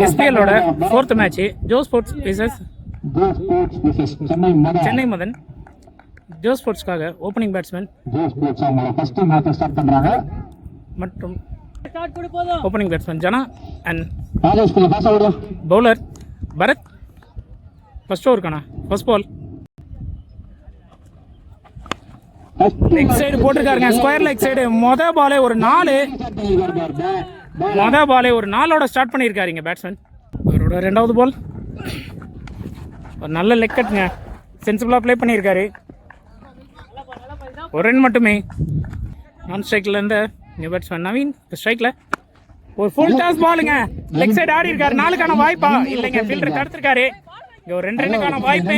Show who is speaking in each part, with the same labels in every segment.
Speaker 1: எஸ்பிஎல்லோட 4th match Jo sports versus Chennai Madan. Jo ஸ்போர்ட்ஸ்க்காக opening batsman மற்றும் opening batsman Jana and bowler Bharat. First ஓவருக்கான first ball leg side போட்டிருக்காருங்க, square leg side. மொதல் பாலே ஒரு 4 ஸ்டார்ட் பண்ணியிருக்காருங்க பேட்ஸ்மேன். அவரோட 2வது பால் ஒரு நல்ல லெக் கட்டுங்க, சென்சிபிளாக ப்ளே பண்ணியிருக்காரு. ஒரு ரன் மட்டுமே. நான் ஸ்ட்ரைக்கில் இருந்த நியூ பேட்ஸ்மேன் நவீன் ஸ்ட்ரைக்கில் ஒரு ஃபுல் டாஸ் பாலுங்க, லெக் சைடு ஆடி இருக்காரு. 4க்கான வாய்ப்பா இல்லைங்க, ஃபீல்டர் தடுத்திருக்காரு. இங்கே ஒரு 2 ரன்னுக்கான வாய்ப்பு.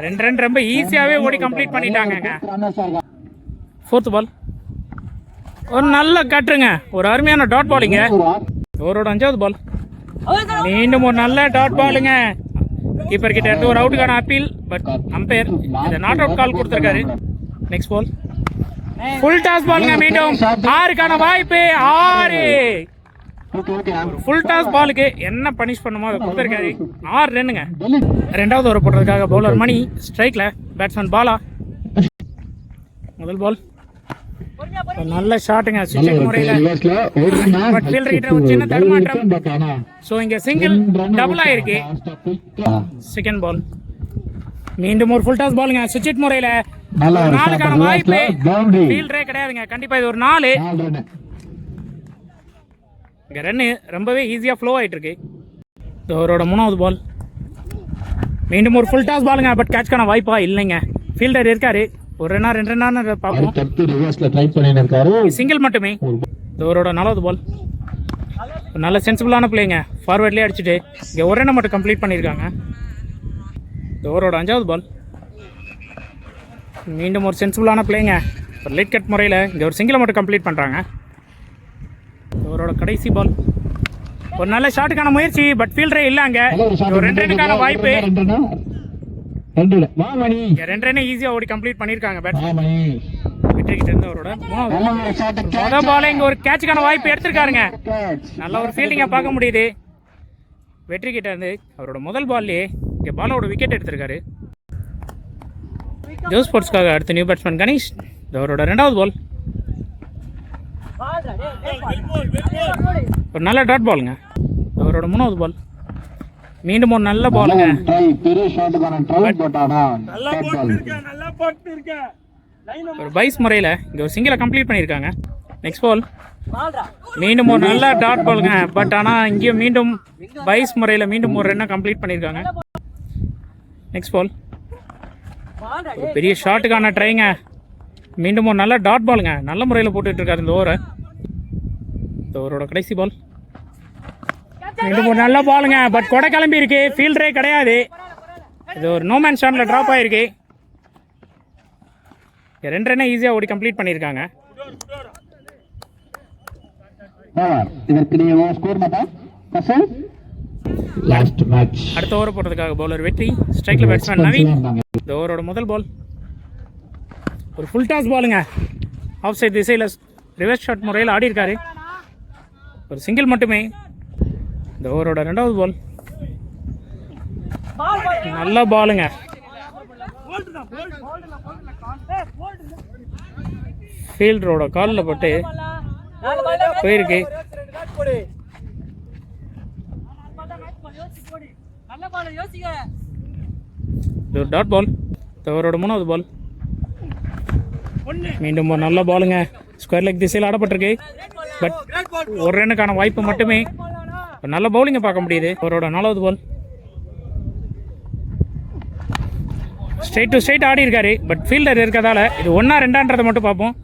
Speaker 1: 2 ரன் ரொம்ப ஈஸியாகவே ஓடி கம்ப்ளீட் பண்ணிட்டாங்க. 4th பால் ஒரு நல்ல கட்டுருங்க, ஒரு அருமையான டாட் பாலுங்க. ஓவரோட 5வது பால் மீண்டும் ஒரு நல்ல டாட் பாலுங்க. கீப்பர் கிட்ட இருந்து ஒரு அவுட்டுக்கான அப்பீல், பட் அம்பையர் இந்த நாட் அவுட் கால் கொடுத்துருக்காரு. நெக்ஸ்ட் பால் ஃபுல் டாஸ் பாலுங்க, மீண்டும் 6க்கான வாய்ப்பு. 6 ஃபுல் டாஸ் பாலுக்கு என்ன பனிஷ் பண்ணுமோ அதை கொடுத்துருக்காரு. 6 ரன்னுங்க. 2வது ஓவர் போடுறதுக்காக பவுலர் மணி ஸ்ட்ரைக்கில், பேட்ஸ்மேன் பாலா. முதல் பால் நல்ல ஷாட்டுங்க, சுவிட்சிங் முறையில். பட் ஃபீல்டர் கிட்ட ஒரு சின்ன தடுமாற்றம். ஸோ இங்கே சிங்கிள் டபுள் ஆயிருக்கு. செகண்ட் பால் மீண்டும் ஒரு ஃபுல் டாஸ் பாலுங்க, சுவிட்ச் முறையில். 4க்கான வாய்ப்பு. ஃபீல்டரே கிடையாதுங்க, கண்டிப்பாக இது ஒரு 4. இங்கே ரன்னு ரொம்பவே ஈஸியாக ஃப்ளோ ஆகிட்டு இருக்கு. அவரோட 3வது பால் மீண்டும் ஒரு ஃபுல் டாஸ் பாலுங்க, பட் கேட்ச்க்கான வாய்ப்பா இல்லைங்க. ஃபீல்டர் இருக்காரு. ஒரு ரன்னா 2 ரன்னா பார்ப்போம். சிங்கிள் மட்டுமே. அவரோட 4வது பால் நல்ல சென்சிபிளான பிளேங்க, ஃபார்வர்ட்லேயே அடிச்சுட்டு இங்கே ஒரு ரன்னை மட்டும் கம்ப்ளீட் பண்ணியிருக்காங்க. அவரோட 5வது பால் மீண்டும் ஒரு சென்சிபிளான பிளேங்க, ஒரு லேட் கட் முறையில் இங்கே ஒரு சிங்கிளை மட்டும் கம்ப்ளீட் பண்ணுறாங்க. அவரோட கடைசி பால் ஒரு நல்ல ஷாட்டுக்கான முயற்சி, பட் ஃபீல்டரே இல்லைங்க. ஒரு 2 ரன்னுக்கான வாய்ப்பு. 2 ரன் ஈஸியாக ஓடி கம்ப்ளீட் பண்ணியிருக்காங்க. வெற்றி கிட்ட இருந்து அவரோட முதல் பால் இங்கே ஒரு கேட்சுக்கான வாய்ப்பு எடுத்திருக்காருங்க. நல்ல ஒரு ஃபீல்டிங்காக பார்க்க முடியுது. வெற்றி கிட்ட இருந்து அவரோட முதல் பால்லேயே இங்கே பாலோட விக்கெட் எடுத்திருக்காரு. ஜோ ஸ்போர்ட்ஸ்க்காக அடுத்த நியூ பேட்ஸ்மேன் கணேஷ். அவரோட 2வது பால் ஒரு நல்ல டாட் பாலுங்க. அவரோட 3வது பால் மீண்டும் ஒரு நல்ல பாலுங்க. ஒரு பைஸ் முறையில் இங்கே ஒரு சிங்கிளை கம்ப்ளீட் பண்ணியிருக்காங்க. நெக்ஸ்ட் பால் மீண்டும் ஒரு நல்ல டாட் பாலுங்க, பட் ஆனால் இங்கேயும் மீண்டும் பைஸ் முறையில் மீண்டும் ஒரு ரன்னை கம்ப்ளீட் பண்ணியிருக்காங்க. நெக்ஸ்ட் பால் ஒரு பெரிய ஷாட்டுக்கான ட்ரைங்க, மீண்டும் ஒரு நல்ல டாட் பாலுங்க, நல்ல முறையில் போட்டுட்டு இருக்காரு இந்த ஓவரை. இந்த ஓவரோட கடைசி பால் மீண்டும் ஒரு நல்ல பாலுங்க, பட் கொடை கிளம்பி இருக்கு, ஃபீல்டரே கிடையாது. இது ஒரு நோமேன் ஷாட்டில் ட்ராப் ஆகிருக்கு. 2 ரன்னை ஈஸியாக ஓடி கம்ப்ளீட் பண்ணியிருக்காங்க. அடுத்த ஓவர் போடுறதுக்காக பவுலர் வெற்றி, ஸ்ட்ரைக்கில் பேட்ஸ்மேன் நவீன். இந்த ஓவரோட முதல் பால் ஒரு ஃபுல் டாஸ் பாலுங்க, ஆஃப் சைட் திசையில் ரிவர்ஸ் ஷாட் முறையில் ஆடி இருக்காரு. ஒரு சிங்கிள் மட்டுமே. இந்த ஓவரோட 2வது பால் நல்ல பாலுங்க, ஃபீல்டரோட காலில் பட்டு போயிருக்கு. இது ஒரு டாட் பால். அவரோட 3வது பால் மீண்டும் ஒரு நல்ல பாலுங்க, ஸ்கொயர் லெக் திசையில் ஆடப்பட்டிருக்கு. பட் ஒரு ரன்னுக்கான வாய்ப்பு மட்டுமே. நல்ல பவுலிங்கை பார்க்க முடியுது. அவரோட 4வது பால் ஸ்ட்ரைட் டு ஸ்ட்ரைட் ஆடி இருக்காரு, பட் ஃபீல்டர் இருக்கிறதால இது 1ஆ 2ஆன்றதை மட்டும் பார்ப்போம்.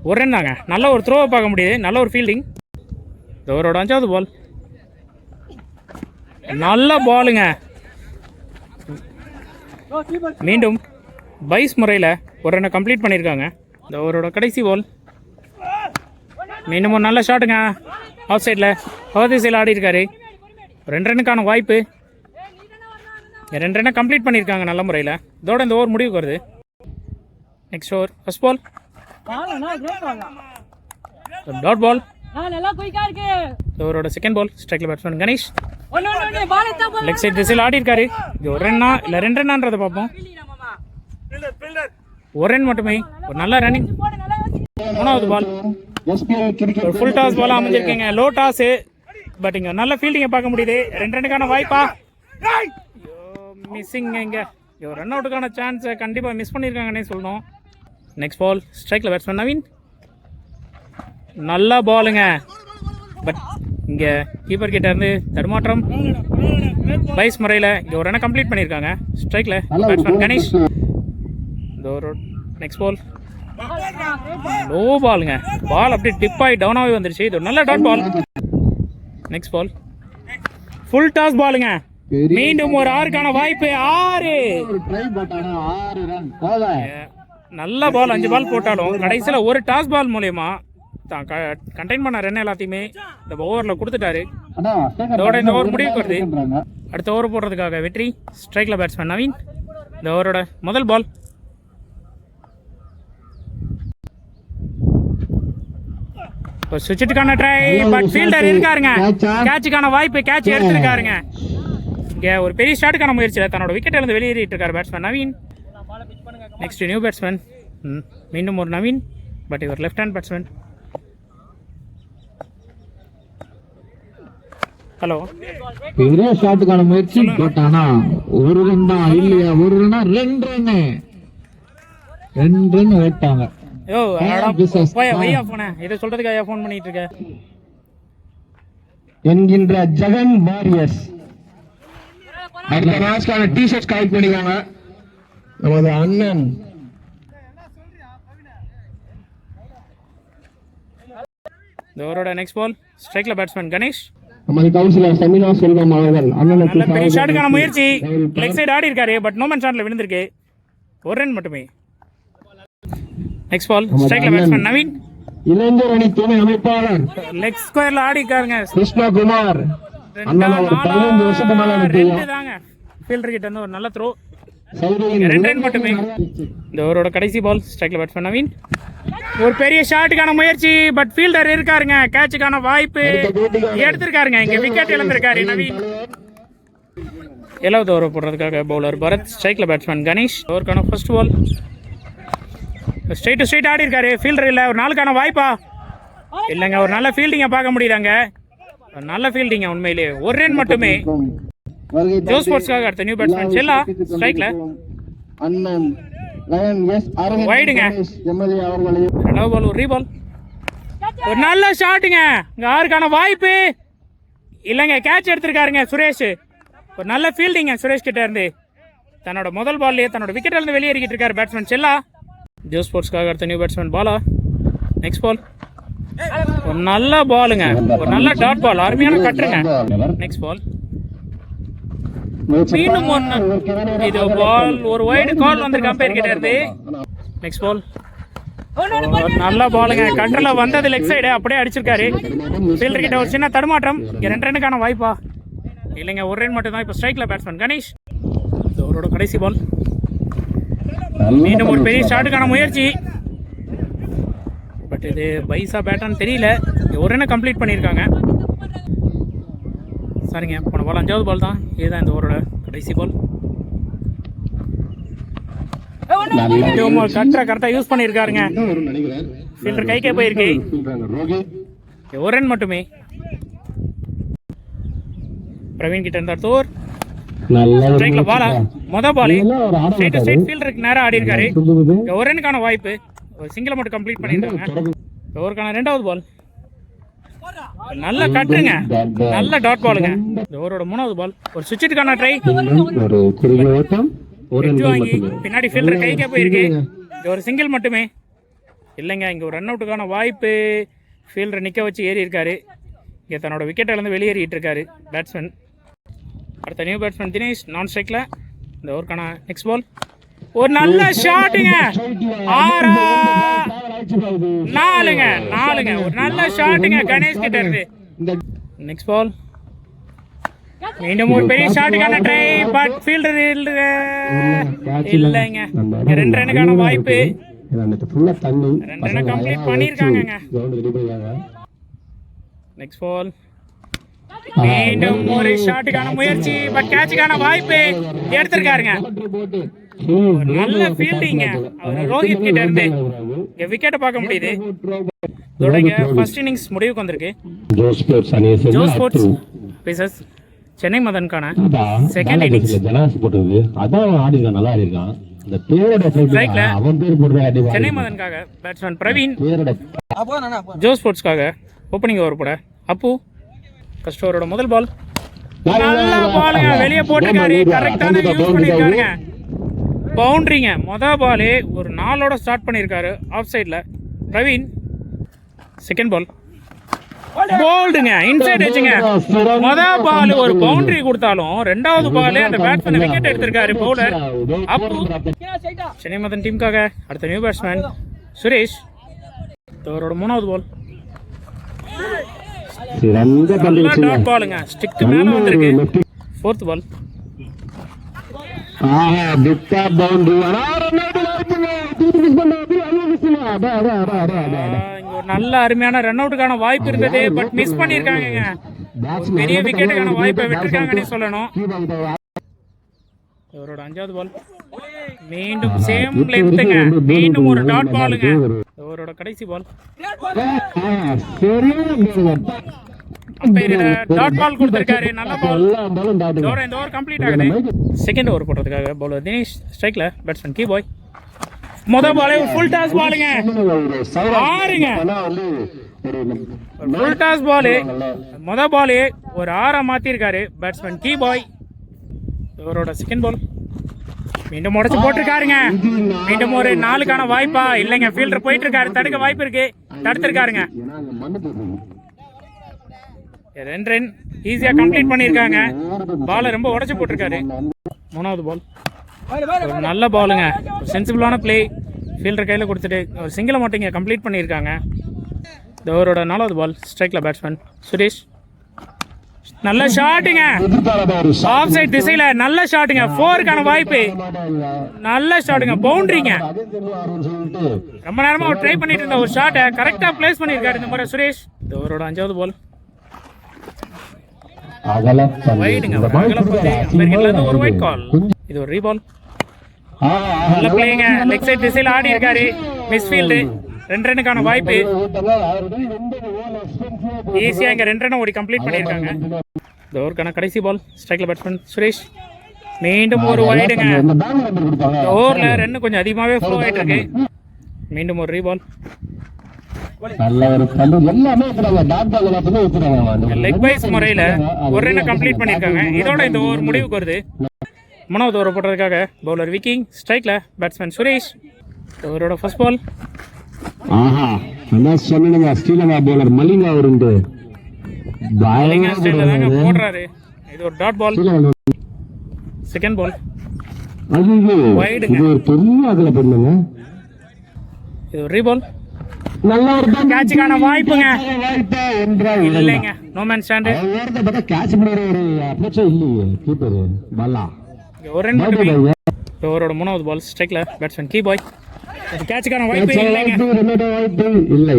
Speaker 1: ஒரு ரன் தாங்க, நல்ல ஒரு த்ரோவை பார்க்க முடியுது, நல்ல ஒரு ஃபீல்டிங். அவரோட 5வது பால் நல்ல பாலுங்க, மீண்டும் பைஸ் முறையில் ஒரு ரன்னை கம்ப்ளீட் பண்ணியிருக்காங்க. இந்த ஓவரோட கடைசி பால் மீண்டும் ஒரு நல்ல ஷாட்டுங்க, ஆஃப் சைடில் பவர் திசையில் ஆடி இருக்காரு. 2 ரன்னுக்கான வாய்ப்பு. 2 ரன்னை கம்ப்ளீட் பண்ணியிருக்காங்க நல்ல முறையில். இதோட இந்த ஓவர் முடிவுக்கு வருது. Next over first ball dot ball. அவரோட செகண்ட் பால் ஸ்ட்ரைக்கில் பேட்ஸ்மேன் கணேஷ். லெக் சைட் திசையில் ஆடி இருக்காரு. இது ஒரு ரன்னா இல்லை 2 ரன்னான்றதை பார்ப்போம். ஒரு ரன் மட்டுமே. ஒரு நல்ல ரன்னிங். மூணாவது பால் ஒரு ஃபுல் டாஸ் பாலாக அமைஞ்சிருக்கீங்க. லோ டாஸு, பட் இங்கே நல்ல ஃபீல்டிங்கை பார்க்க முடியுது. 2 ரன்னுக்கான வாய்ப்பா மிஸ்ஸிங். இங்கே ஒரு ரன் அவுட்டுக்கான சான்ஸை கண்டிப்பாக மிஸ் பண்ணியிருக்காங்கன்னே சொல்லணும். நெக்ஸ்ட் பால் ஸ்ட்ரைக்கில் பேட்ஸ்மேன் நவீன். நல்ல பாலுங்க, பட் இங்கே கீப்பர் கிட்ட இருந்து தடுமாற்றம். பைஸ் முறையில் இங்கே ஒரு ரன்னை கம்ப்ளீட் பண்ணியிருக்காங்க. ஸ்ட்ரைக்கில் batsman Ganesh. Next ball low பாலுங்க. பால் அப்படியே டிப் ஆகி டவுன் ஆகி வந்துருச்சு. இது ஒரு நல்ல dot ball. Next ball full toss பாலுங்க. மீண்டும் ஒரு 6க்கான வாய்ப்பு. 6 நல்ல பால். 5 பால் போட்டாலும் கடைசியில் ஒரு டாஸ் பால் மூலயமா தான் கண்டெயின் பண்ண ரன் எல்லாத்தையுமே இந்த ஓவரில் கொடுத்துட்டாரு. இதோட இந்த ஓவர் முடிவுக்கு வருது. அடுத்த ஓவர் போடுறதுக்காக வெற்றி. ஸ்ட்ரைக்கில் பேட்ஸ்மேன் நவீன். இந்த ஓவரோட முதல் பால் ஒரு சுவிட்சுக்கான ட்ரை, பட் ஃபீல்டர் இருக்காருங்க. கேட்சுக்கான வாய்ப்பு. கேட்ச் எடுத்திருக்காருங்க. இங்கே ஒரு பெரிய ஷாட்டுக்கான முயற்சியில் தன்னோட விக்கெட்டில் இருந்து வெளியேறிட்டு இருக்காரு batsman Naveen. Next new batsman மீண்டும் ஒரு நவீன், பட் இவர் லெஃப்ட் ஹேண்ட் பேட்ஸ்மேன். ஹலோ,
Speaker 2: பெரிய ஷாட்டுக்கான முயற்சி, பட் ஆனா ஒரு ரன் தான் இல்லையா? ஒரு ரன்னா 2 ரன் ஓட்டாங்க.
Speaker 1: யோ வையா போனே இதை சொல்றதுக்காக ஃபோன் பண்ணிட்டு இருக்க
Speaker 2: என்கின்ற ஜெகன் வாரியர்ஸ் அந்த மேட்ச்க்கான டி-ஷர்ட்ஸ் கலெக்ட் பண்ணிக்காங்க. நமது அண்ணன்
Speaker 1: இந்த ஓவரோட நெக்ஸ்ட் பால் ஸ்ட்ரைக்கில் பேட்ஸ்மேன் கணேஷ்.
Speaker 2: நமது கவுன்சிலர் சமினா செல்வம் அவர்கள் அண்ணனுக்கு
Speaker 1: நல்ல பெரிய ஷாட்டுக்கான முயற்சி. லெக் சைடு ஆடி இருக்காரு, பட் நோமன் ஷாட்ல விழுந்திருக்கு. ஒரு ரன் மட்டுமே. நெக்ஸ்ட் பால் ஸ்ட்ரைக்கில் பேட்ஸ்மேன் நவீன்.
Speaker 2: இளைஞர் அணி துணை அமைப்பாளர்
Speaker 1: லெக் ஸ்கொயர்ல ஆடி இருக்காருங்க
Speaker 2: கிருஷ்ணகுமார். அண்ணன் ஒரு 15 வருஷத்துக்கு மேல
Speaker 1: தாங்க ஃபீல்டர் கிட்ட இருந்து ஒரு நல்ல த்ரோ. 2 ரன் மட்டுமே. இந்த ஓவரோட கடைசி பால் ஸ்ட்ரைக்கில் பேட்ஸ்மேன் நவீன். ஒரு பெரிய ஷாட்டுக்கான முயற்சி, பட் ஃபீல்டர் இருக்காருங்க. கேட்சுக்கான வாய்ப்பு எடுத்திருக்காருங்க. இங்க விக்கெட் இழந்திருக்காரு நவீன். 7வது ஓவர் போடுறதுக்காக பவுலர் பரத். ஸ்ட்ரைக்கில் பேட்ஸ்மேன் கணேஷ். ஓவருக்கான first ball straight to straight ஆடி இருக்காரு. ஃபீல்டர் இல்லை. ஒரு 4க்கான வாய்ப்பா இல்லைங்க. ஒரு நல்ல ஃபீல்டிங்கை பார்க்க முடியுதாங்க. ஒரு நல்ல ஃபீல்டிங்க உண்மையிலேயே. ஒரு ரன் மட்டுமே. ஜோஸ் ஸ்போர்ட்ஸ்க்காக அடுத்த நியூ பேட்ஸ்மேன் செல்லா. ஸ்ட்ரைக்ல வைடுங்க. 2வது பால் ஒரு ரீபால். ஒரு நல்ல ஷாட்டுங்க. இங்க 6க்கான வாய்ப்பு இல்லைங்க. கேட்ச் எடுத்திருக்காருங்க சுரேஷ். ஒரு நல்ல ஃபீல்டிங்க சுரேஷ் கிட்ட இருந்து. தன்னோட முதல் பால்லேயே தன்னோட விக்கெட்ல இருந்து வெளியேறிக்கிட்டு இருக்காரு பேட்ஸ்மேன் செல்லா. ஜோ ஸ்போர்ட்ஸ்க்காக அடுத்த new batsman Bala. Next ball ஒரு நல்ல பாலுங்க. ஒரு நல்ல டாட் பால். அருமையான கட்டுருங்க. நெக்ஸ்ட் பால் மீண்டும் இது பால் ஒரு வைடு கால் வந்து கம்பேர் கிட்ட இருந்து. நெக்ஸ்ட் பால் ஒரு நல்ல பாலுங்க. கண்ட்ரோல வந்தது லெக் சைடு அப்படியே அடிச்சிருக்காரு. ஃபீல்டர் கிட்ட ஒரு சின்ன தடுமாற்றம். 2 ரன்னுக்கான வாய்ப்பா இல்லைங்க. ஒரு ரன் மட்டும் தான். இப்போ ஸ்ட்ரைக்ல பேட்ஸ்மேன் கணேஷ். அவரோட கடைசி பால் மீண்டும் ஒரு பெரிய ஷாட்டுக்கான முயற்சி, பட் இது பைசா பேட்டான்னு தெரியல. ஒரு ரன்னை கம்ப்ளீட் பண்ணியிருக்காங்க. சரிங்க, போன பால் 5வது பால் தான். இதுதான் இந்த ஓவரோட கடைசி பால். கரெக்டாக யூஸ் பண்ணியிருக்காருங்க. ஃபீல்டர் கைக்கே போயிருக்கு. ஒரு ரன் மட்டுமே. பிரவீன் கிட்ட இருந்தார் தோர். ஸ்ட்ரைக்ல பாலா மொதல் பால் ஸ்ட்ரைட் ஃபீல்டருக்கு நேரா ஆடி இருக்காரு. ஒரு ரனுக்கான வாய்ப்பு. ஒரு சிங்கிளை மட்டும் கம்ப்ளீட் பண்ணியிருக்காங்க. ஓவருக்கான 2வது பால் நல்ல கட்டுங்க. நல்ல டாட் பாலுங்க. இந்த ஓவரோட 3வது பால் ஒரு சுவிட்சுக்கான ட்ரை. வாங்கி பின்னாடி ஃபீல்டர் கைக்கே போயிருக்கு. ஒரு சிங்கிள் மட்டுமே இல்லைங்க. இங்கே ஒரு ரன் அவுட்டுக்கான வாய்ப்பு. ஃபீல்டரை நிற்க வச்சு ஏறி இருக்காரு. இங்கே தன்னோட விக்கெட்டில் இருந்து வெளியேறிட்டு இருக்காரு பேட்ஸ்மேன். அடுத்த நியூ பேட்ஸ்மேன் தினேஷ். நான் ஸ்ட்ரைக்ல இந்த ஓவருக்கான நெக்ஸ்ட் பால் ஒரு நல்ல ஷாட்டுங்க. 4ங்க. ஒரு நல்ல ஷாட்டுங்க கணேஷ் கிட்ட இருந்து. நெக்ஸ்ட் பால் மீண்டும் ஒரு பெரிய ஷாட்டுக்கான ட்ரை, பட் ஃபீல்டர் இல்லைங்க. 2 ரன்னுக்கான வாய்ப்பு. 2 ரன் கம்ப்ளீட் பண்ணியிருக்காங்க. நெக்ஸ்ட் பால் மீண்டும் ஒரு ஷாட்டுக்கான முயற்சி, பட் கேட்சுக்கான வாய்ப்பு எடுத்திருக்காருங்க. நல்ல ஃபீல்டிங்க அவர் ரோஹித் கிட்ட இருந்து விக்கெட்டை பார்க்க முடியுது. இதோட ஃபர்ஸ்ட் இன்னிங்ஸ் முடிவுக்கு வந்திருக்கு. ஜோ ஸ்போர்ட்ஸ் பேசஸ் சென்னை மதனுக்கான செகண்ட் இன்னிங்ஸ். சென்னை மதனுக்காக பேட்ஸ்மேன் பிரவீன், ஜோ ஸ்போர்ட்ஸ்க்காக ஓப்பனிங் ஓவர் போட அப்பு. ஃபர்ஸ்ட் ஓவரோட முதல் பால், நல்ல பாலுங்க, வெளியே போட்டுருக்காரு, கரெக்டான யூஸ் பண்ணிருக்காருங்க, பவுண்டரிங்க. மொதல் பாலே ஒரு 4 ஸ்டார்ட் பண்ணியிருக்காரு ஆஃப் சைடில் பிரவீன். செகண்ட் பால் போல்டுங்க, இன்சைட் வச்சுங்க. மொதல் பால் ஒரு பவுண்டரி கொடுத்தாலும் ரெண்டாவது பாலே அந்த பேட்ஸ்மேன் விக்கெட் எடுத்திருக்காரு பவுலர் அப்பு. சென்னை மதன் டீமுக்காக அடுத்த நியூ பேட்ஸ்மேன் சுரேஷ். அவரோட மூணாவது பால், டாட் பாலுங்க, ஸ்டிக் மேல வந்திருக்கு. ஃபோர்த் பால், நல்ல அருமையான ரன் அவுட்டுக்கான வாய்ப்பு இருந்தது, பட் மிஸ் பண்ணிருக்காங்க. பெரிய விக்கெட்டுக்கான வாய்ப்பை விட்டுருக்காங்கன்னு சொல்லணும். இவரோட அஞ்சாவது பால், மீண்டும் சேம் லென்த்துங்க, மீண்டும் ஒரு டாட் பாலுங்க. இவரோட கடைசி பால், டாட் பால் கொடுத்திருக்காரு, நல்ல பால். இந்த ஓவர் கம்ப்ளீட் ஆகுது. செகண்ட் ஓவர் போடுறதுக்காக பவுலர் தினேஷ் ஸ்ட்ரைக்ல, பேட்ஸ்மேன் கீ பாய். முதல் பாலே ஃபுல் டாஸ் பாலுங்க, ஆறுங்க, ஃபுல் டாஸ் பாலு. முதல் பாலே ஒரு 6 மாத்திருக்காரு பேட்ஸ்மேன் கீ பாய். இவரோட செகண்ட் பால், மீண்டும் உடச்சு போட்டிருக்காருங்க. மீண்டும் ஒரு 4க்கான வாய்ப்பா இல்லைங்க, ஃபீல்டர் போயிட்டு இருக்காரு, தடுக்க வாய்ப்பு இருக்கு, தடுத்திருக்காருங்க. 2 ரன் ஈஸியா கம்ப்ளீட் பண்ணிருக்காங்க. பால ரொம்ப உடச்சு போட்டிருக்காரு. மூணாவது பால், ஒரு நல்ல பாலுங்க, சென்சிபிளான பிளே, ஃபீல்டர் கையில் கொடுத்துட்டு ஒரு சிங்கிளை மட்டும் இங்கே கம்ப்ளீட் பண்ணியிருக்காங்க. இந்த ஓவரோட 4வது பால், ஸ்ட்ரைக்ல பேட்ஸ்மேன் சுரேஷ். நல்ல ஷாட்டுங்க, ஆஃப் சைட் திசையில நல்ல ஷாட்டுங்க, 4க்கான வாய்ப்பு, நல்ல ஷாட்டுங்க, பவுண்டரிங்க. ரொம்ப நேரமா அவர் ட்ரை பண்ணிட்டு இருந்த ஒரு ஷாட்டை கரெக்டா பிளேஸ் பண்ணியிருக்காரு இந்த முறை சுரேஷ். இந்த ஓவரோட 5வது பால், வைடுங்க, ஒரு வைட் கால். இது ஒரு ரீபால், நல்ல பிளேங்க, லெக் சைட் திசையில் ஆடி இருக்காரு, மிஸ்ஃபீல்டு. 2 ரன்னுக்கான வாய்ப்பு, ஈஸியா இங்க 2 ரன் ஓடி கம்ப்ளீட் பண்ணிருக்காங்க. இந்த ஓவருக்கான கடைசி பால், ஸ்ட்ரைக்ல பேட்ஸ்மேன் சுரேஷ். மீண்டும் ஒரு வைடுங்க, ஓவர்ல ரன் கொஞ்சம் அதிகமாவே ஃப்ளோ ஆயிட்டு இருக்கு. மீண்டும் ஒரு ரீபால், லெக் வைஸ் முறையில ஒரு ரன் கம்ப்ளீட் பண்ணிருக்காங்க. இதோட இந்த ஓவர் முடிவுக்கு வருது. மூணாவது ஓவர் போடுறதுக்காக பவுலர் விக்கிங், ஸ்ட்ரைக்ல பேட்ஸ்மேன் சுரேஷ். ஓவரோட ஃபர்ஸ்ட் பால், போடுறாரு, இது ஒரு டாட் பால். செகண்ட் பால், வைடுங்க, இது ஒரு ரீபால், கேட்சுக்கான வாய்ப்புங்க, இல்லைங்க, நோ மேன் ஸ்டாண்ட். ஒரு ரன் மட்டுமே. ஓவரோட மூணாவது பால், ஸ்ட்ரைக்ல பேட்ஸ்மேன் கீ பாய். கேட்சுக்கான வாய்ப்பு இல்லை,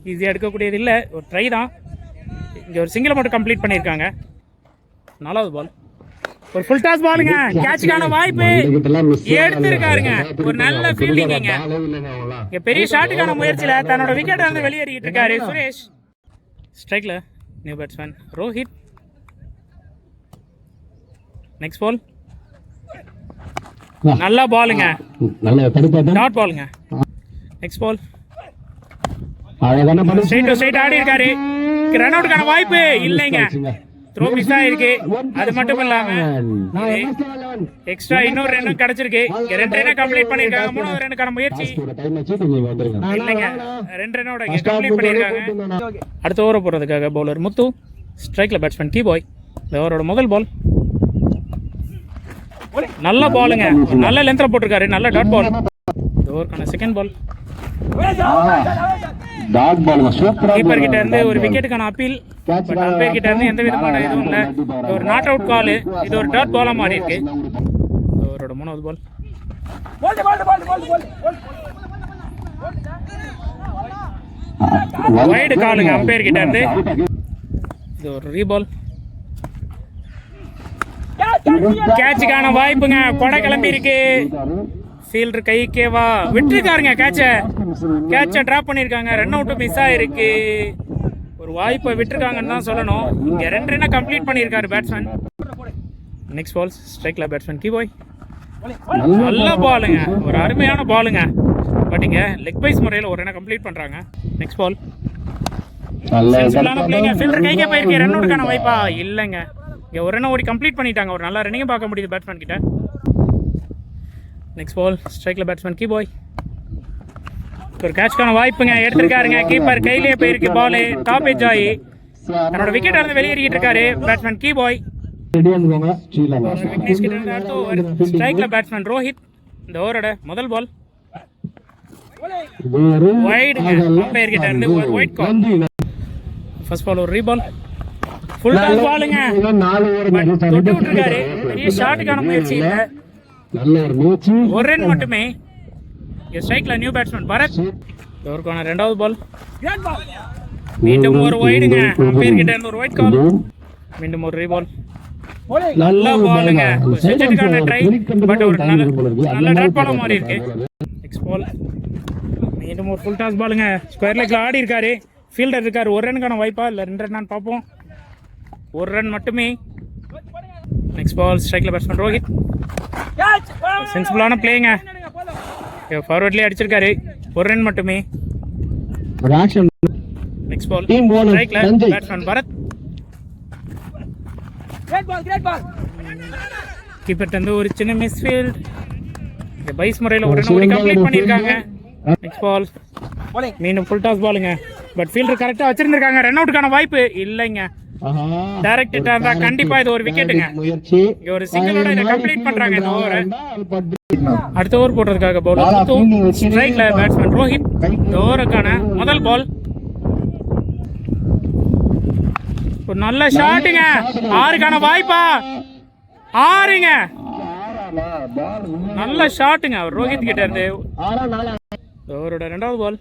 Speaker 1: ஈஸியாக எடுக்கக்கூடியது இல்லை, ஒரு ட்ரை தான். இங்கே ஒரு சிங்கிளை மட்டும் கம்ப்ளீட் பண்ணியிருக்காங்க. 4வது பால், ஒரு ஃபுல் டாஸ் பாலுங்க, கேட்சுக்கான வாய்ப்பு எடுத்திருக்காருங்க, ஒரு நல்ல ஃபீல்டிங். இங்க பெரிய ஷாட்டுக்கான முயற்சியில தன்னோட விக்கெட் வந்து வெளியேறிட்டு இருக்காரு சுரேஷ். ஸ்ட்ரைக்ல new batsman Rohit. Next ball, நல்ல பாலுங்க, டாட் பாலுங்க. Next ball, straight to straight ஆடி இருக்காரு, ரன் அவுட்டுக்கான வாய்ப்பு இல்லைங்க, த்ரோ மிஸ் ஆயிருக்கு. அது மட்டும் இல்லாம எக்ஸ்ட்ரா இன்னொரு ரன் கிடைச்சிருக்கு. 2 ரன் கம்ப்ளீட் பண்ணிருக்காங்க. 3வது ரன்னுக்கான முயற்சி இல்லைங்க, 2 ரன்னோட கம்ப்ளீட் பண்ணிருக்காங்க. அடுத்த ஓவர் போடுறதுக்காக பவுலர் முத்து, ஸ்ட்ரைக்ல பேட்ஸ்மேன் கீ பாய். இந்த ஓவரோட முதல் பால், நல்ல பாலுங்க, நல்ல லென்த்ல போட்டிருக்காரு, நல்ல டாட் பால். இந்த ஓவருக்கான செகண்ட் பால், கீப்பர் கிட்ட இருந்து ஒரு விக்கெட்டுக்கான அப்பீல், பட் அம்பையர் கிட்ட இருந்து எந்த விதமான இதுவும் இல்லை. ஒரு நாட் அவுட் கால், இது ஒரு டாட் பாலா மாறி இருக்கு. அவரோட 3வது பால், வைடு காலுங்க அம்பையர் கிட்ட இருந்து. இது ஒரு ரீபால், கேட்சுக்கான வாய்ப்புங்க. கொடை கிளம்பி இருக்கு. ஃபீல்டர் கைக்கேவா விட்டுருக்காருங்க. கேட்சை டிராப் பண்ணியிருக்காங்க. ரன் அவுட் மிஸ் ஆயிருக்கு. ஒரு வாய்ப்பை விட்டுருக்காங்கன்னு தான் சொல்லணும். இங்கே 2 ரன்னை கம்ப்ளீட் பண்ணியிருக்காரு பேட்ஸ்மேன். நெக்ஸ்ட் பால் ஸ்ட்ரைக்கில் பேட்ஸ்மேன் கீபாய். நல்ல பாலுங்க. ஒரு அருமையான பாலுங்க. பட் இங்கே லெக் பைஸ் முறையில் ஒரு ரன்னை கம்ப்ளீட் பண்ணுறாங்க. நெக்ஸ்ட் பால் சென்சிபிளான பிளேங்க. ஃபீல்டர் கைக்கே போயிருக்கு. ரன் அவுட்டுக்கான வாய்ப்பா இல்லைங்க. இங்கே ஒரு ரன்னை ஓடி கம்ப்ளீட் பண்ணிட்டாங்க. ஒரு நல்ல ரன்னிங்கும் பார்க்க முடியுது பேட்ஸ்மேன் கிட்ட. நெக்ஸ்ட் பால் ஸ்ட்ரைக்கில் பேட்ஸ்மேன் கீபாய். ஒரு கேட்ச்க்கான வாய்ப்புங்க. எடுத்திருக்காருங்க. கீப்பர் கையிலேயே போயிருக்கு. பால் டாப் எட்ஜ் ஆகி தன்னோட விக்கெட் இருந்து வெளியேறிட்டு இருக்காரு பேட்ஸ்மேன் கீபாய். ஸ்ட்ரைக்கில் பேட்ஸ்மேன் ரோஹித். இந்த ஓவரோட முதல் பால் வைடுங்க. அம்பையர் கிட்ட இருந்து ஒரு ஒயிட் கால். ஃபர்ஸ்ட் பால் ஒரு ரீபால். ஃபுல் டாஸ் பாலுங்க. தொட்டு விட்டுருக்காரு. பெரிய ஷாட்டுக்கான முயற்சி இல்லை. ஒரு ரன் மட்டுமே. ஸ்ட்ரைக்ல நியூ பேட்ஸ்மேன் பரத். இவருக்கான 2வது பால். மீண்டும் ஒரு வைடுங்க. அம்பையர் கிட்ட இருந்து ஒரு ஒயிட் கால். மீண்டும் ஒரு ரீபால். நல்ல பாலுங்க. செஞ்சுட்டுக்கான ட்ரை. பட் ஒரு நல்ல டாட் பாலா மாறி இருக்கு. நெக்ஸ்ட் பால் மீண்டும் ஒரு ஃபுல் டாஸ் பாலுங்க. ஸ்கொயர் லெக்ல ஆடி இருக்காரு. ஃபீல்டர் இருக்காரு. ஒரு ரனுக்கான வாய்ப்பா இல்லை 2 ரன் பார்ப்போம். ஒரு ரன் மட்டுமே. நெக்ஸ்ட் பால் ஸ்ட்ரைக்ல பேட்ஸ்மேன் ரோஹித். சென்சிபிளான பிளேங்க. ஃபார்வர்ட்லேயே அடிச்சிருக்காரு. ஒரு ரன் மட்டுமே. நெக்ஸ்ட் பால் ஸ்ட்ரைக்ல பேட்ஸ்மேன் பரத். கீப்பர் வந்து ஒரு சின்ன மிஸ்ஃபீல்ட். இந்த பைஸ் முறையில் ஒரு ரன் கம்ப்ளீட் பண்ணியிருக்காங்க. நெக்ஸ்ட் பால் மீண்டும் ஃபுல் டாஸ் பாலுங்க. பட் ஃபீல்டர் கரெக்டாக வச்சிருந்திருக்காங்க. ரன் அவுட்டுக்கான வாய்ப்பு இல்லைங்க. டைரக்ட் ஹிட்டா இருந்தா கண்டிப்பா இது ஒரு விக்கெட்டுங்க. ஒரு சிங்கிளோட இதை கம்ப்ளீட் பண்றாங்க இந்த ஓவரை. அடுத்த ஓவர் போடுறதுக்காக பவுலர் ஸ்ட்ரைக்ல பேட்ஸ்மேன் ரோஹித். இந்த ஓவருக்கான முதல் பால். ஒரு நல்ல ஷாட்டுங்க. 6க்கான வாய்ப்பா 6ங்க. நல்ல ஷாட்டுங்க அவர் ரோஹித் கிட்ட இருந்து. ஓவரோட 2வது பால்.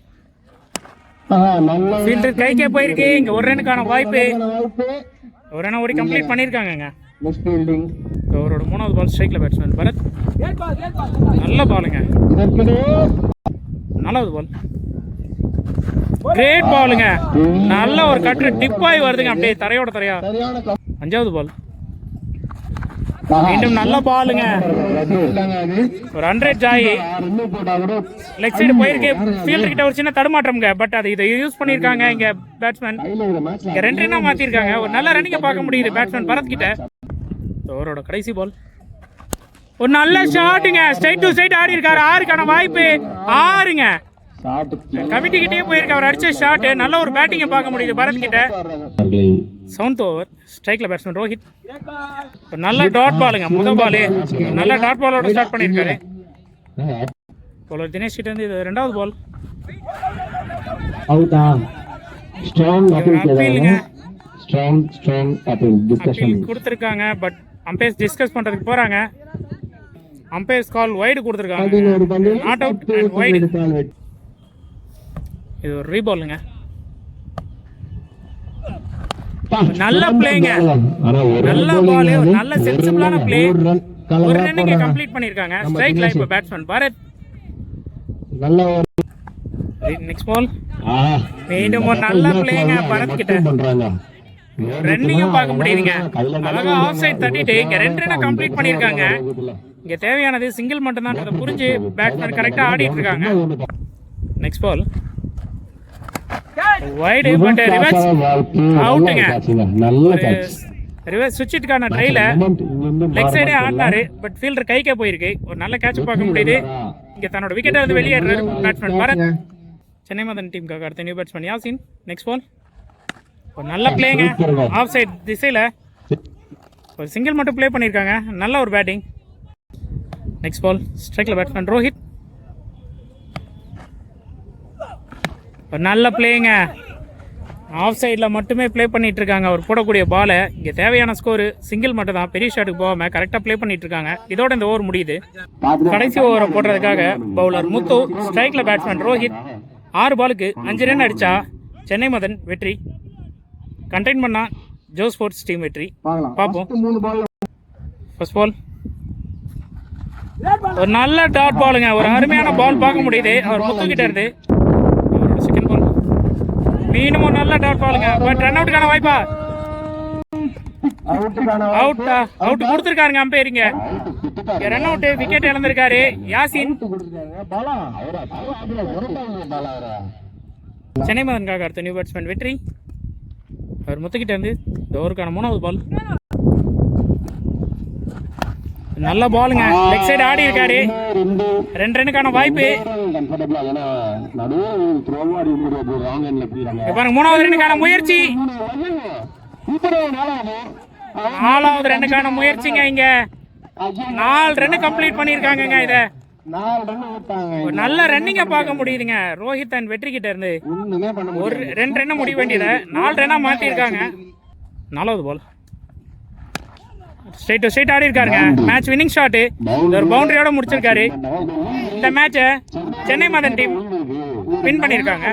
Speaker 1: ஃபீல்டர் கைக்கே போயிருக்கு. இங்க ஒரு ரனுக்கான வாய்ப்பு. ஒரு ரன் ஓடி கம்ப்ளீட் பண்ணிருக்காங்க. அவரோட 3வது பால் ஸ்ட்ரைக்ல பேட்ஸ்மேன் பரத். நல்ல பாலுங்க. 4வது பால். கிரேட் பாலுங்க. நல்ல ஒரு கட்டு டிப் ஆகி வருதுங்க அப்படியே தரையோட தரையா. 5வது பால். மீண்டும் நல்ல பாலுங்க. ஒரு 100 ஜாயி லெக் சைடு போயிருக்கு. ஃபீல்டர் கிட்ட ஒரு சின்ன தடுமாற்றம்ங்க. பட் அது இதை யூஸ் பண்ணியிருக்காங்க இங்க பேட்ஸ்மேன். இங்க 2 ரன்னா மாத்திருக்காங்க. ஒரு நல்ல ரன்னிங்க பார்க்க முடியுது பேட்ஸ்மேன் பரத் கிட்ட. ஓவரோட கடைசி பால். ஒரு நல்ல ஷாட்டுங்க. ஸ்ட்ரைட் டு ஸ்ட்ரைட் ஆடி இருக்காரு. 6க்கான வாய்ப்பு 6ங்க. கமிட்டி கிட்டே போயிருக்கு. அவர் அடிச்ச ஷாட். நல்ல ஒரு பேட்டிங்கை பார்க்க முடியுது பரத் கிட்ட. 7th over ஸ்ட்ரைக்ல batsman Rohit. ஒரு நல்ல டாட் பாலுங்க. முதல் பாலு நல்ல டாட் பாலோட ஸ்டார்ட் பண்ணியிருக்காரு. பவுலர் தினேஷ் கிட்ட இருந்து இது 2வது பால். கொடுத்துருக்காங்க. பட் அம்பையர்ஸ் டிஸ்கஸ் பண்றதுக்கு போறாங்க. அம்பையர்ஸ் கால் வைடு கொடுத்துருக்காங்க. Not out and wide. இது ஒரு ரீபாலுங்க. நல்ல பிளேங்க. நல்ல பால். நல்ல சென்சிபிளான பிளே. ஒரு ரன்னுக்கு கம்ப்ளீட் பண்ணிருக்காங்க. ஸ்ட்ரைக்ல இப்ப பேட்ஸ்மேன் பரத். Next ball. மீண்டும் ஒரு நல்ல பிளேங்க பரத் கிட்ட. ரன்னிங்கும் பார்க்க முடியுதுங்க. அழகா ஆஃப் சைட் தட்டிட்டு இங்க 2 ரன்னை கம்ப்ளீட் பண்ணிருக்காங்க. இங்க தேவையானது சிங்கிள் மட்டும் தான் புரிஞ்சு பேட்ஸ்மேன் கரெக்டா ஆடிட்டு இருக்காங்க. Next ball wide. But reverse அவுட்டுங்க. ரிவர்ஸ் சுவிட்சுக்கான ட்ரைல லெக் சைடே ஆடினாரு. பட் ஃபீல்டர் கைக்கே போயிருக்கு. ஒரு நல்ல கேட்ச் பார்க்க முடியுது. இங்க தன்னோட விக்கெட்டை வந்து வெளியேறாரு பேட்ஸ்மேன் பரத். சென்னை மதன் டீமுக்காக அடுத்த new batsman Yasin. Next ball. ஒரு நல்ல பிளேங்க. ஆஃப் சைட் திசையில ஒரு சிங்கிள் மட்டும் பிளே பண்ணியிருக்காங்க. நல்ல ஒரு பேட்டிங். நெக்ஸ்ட் பால் ஸ்ட்ரைக்ல பேட்ஸ்மேன் ரோஹித். ஒரு நல்ல பிளேங்க. ஆஃப் சைடில் மட்டுமே ப்ளே பண்ணிட்டு இருக்காங்க. அவர் போடக்கூடிய பாலை. இங்கே தேவையான ஸ்கோரு சிங்கிள் மட்டும் தான். பெரிய ஷாட்டுக்கு போகாமல் கரெக்டாக ப்ளே பண்ணிட்டு இருக்காங்க. இதோட இந்த ஓவர் முடியுது. கடைசி ஓவரை போடுறதுக்காக பவுலர் முத்து. ஸ்ட்ரைக்கில் பேட்ஸ்மேன் ரோஹித். 6 பாலுக்கு 5 ரன் அடித்தா சென்னை மதன் வெற்றி. கண்டெயின் பண்ணா ஜோ ஸ்போர்ட்ஸ் டீம் வெற்றி. பார்ப்போம். ஃபர்ஸ்ட் பால் ஒரு நல்ல டாட் பாலுங்க. ஒரு அருமையான பால் பார்க்க முடியுது அவர் முத்துக்கிட்ட இருந்து. செகண்ட் பால் மீண்டும் ஒரு நல்ல டாட் பாலுங்க. பட் ரன் அவுட்டுக்கான வாய்ப்பா? அவுட் கொடுத்துருக்காருங்க அம்பையரிங்க. ரன் அவுட், விக்கெட் இழந்திருக்காரு யாசின். சென்னை மதனுக்காக அடுத்த நியூ பேட்ஸ்மேன் வெற்றி. அவர் முத்துக்கிட்ட இருந்து இந்த ஓவருக்கான 3வது பால். நல்ல பாலுங்க, லெக் சைடு ஆடி இருக்காரு. 2 ரன்னுக்கான வாய்ப்பு. பாருங்க 3வது ரன்னுக்கான முயற்சி. 4வது ரன்னுக்கான முயற்சிங்க. இங்க 4 ரன் கம்ப்ளீட் பண்ணிருக்காங்க. இத ஒரு நல்ல ரன்னிங்க பார்க்க முடியுதுங்க ரோஹித் அண்ட் வெற்றி கிட்ட இருந்து. ஒரு 2 ரன் முடிய வேண்டியதை 4 ரன்னா மாத்திருக்காங்க. 4வது பால் ஸ்ட்ரைட் டு ஸ்ட்ரைட் ஆடி இருக்காருங்க. மேட்ச் வின்னிங் ஷாட் ஒரு பவுண்டரியோட முடிச்சிருக்காரு. இந்த மேட்சை சென்னை மதன் டீம் வின் பண்ணியிருக்காங்க.